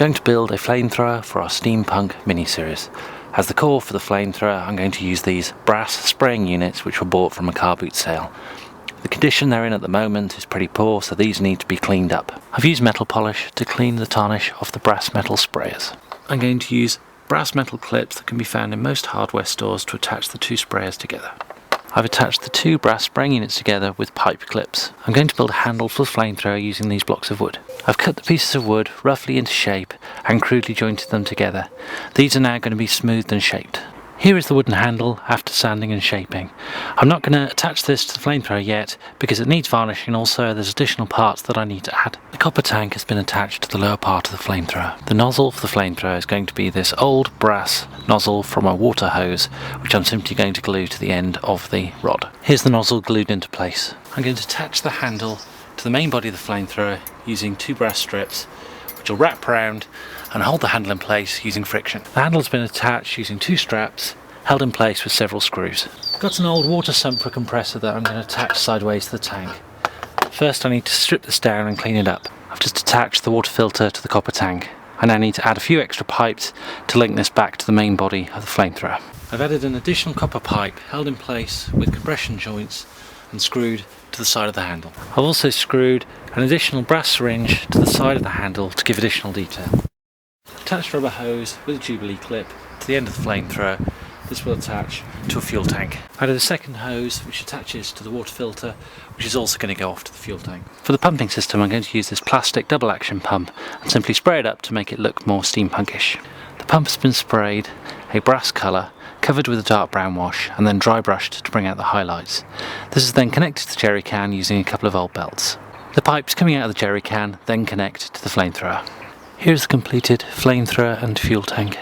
going to build a flamethrower for our Steampunk mini-series. As the core for the flamethrower, I'm going to use these brass spraying units which were bought from a car boot sale. The condition they're in at the moment is pretty poor, so these need to be cleaned up. I've used metal polish to clean the tarnish off the brass metal sprayers. I'm going to use brass metal clips that can be found in most hardware stores to attach the two sprayers together. I've attached the two brass spraying units together with pipe clips. I'm going to build a handle for the flamethrower using these blocks of wood. I've cut the pieces of wood roughly into shape and crudely jointed them together. These are now going to be smoothed and shaped. Here is the wooden handle after sanding and shaping. I'm not going to attach this to the flamethrower yet because it needs varnishing, and also there's additional parts that I need to add. The copper tank has been attached to the lower part of the flamethrower. The nozzle for the flamethrower is going to be this old brass nozzle from a water hose, which I'm simply going to glue to the end of the rod. Here's the nozzle glued into place. I'm going to attach the handle to the main body of the flamethrower using two brass strips, which will wrap around and hold the handle in place using friction. The handle's been attached using two straps, held in place with several screws. Got an old water sump for a compressor that I'm going to attach sideways to the tank. First I need to strip this down and clean it up. I've just attached the water filter to the copper tank. I now need to add a few extra pipes to link this back to the main body of the flamethrower. I've added an additional copper pipe held in place with compression joints and screwed to the side of the handle. I've also screwed an additional brass syringe to the side of the handle to give additional detail. Attached rubber hose with a Jubilee clip to the end of the flamethrower. This will attach to a fuel tank. I added a second hose which attaches to the water filter, which is also going to go off to the fuel tank. For the pumping system, I'm going to use this plastic double action pump and simply spray it up to make it look more steampunkish. The pump has been sprayed a brass colour, covered with a dark brown wash, and then dry brushed to bring out the highlights. This is then connected to the jerry can using a couple of old belts. The pipes coming out of the jerry can then connect to the flamethrower. Here's the completed flamethrower and fuel tank.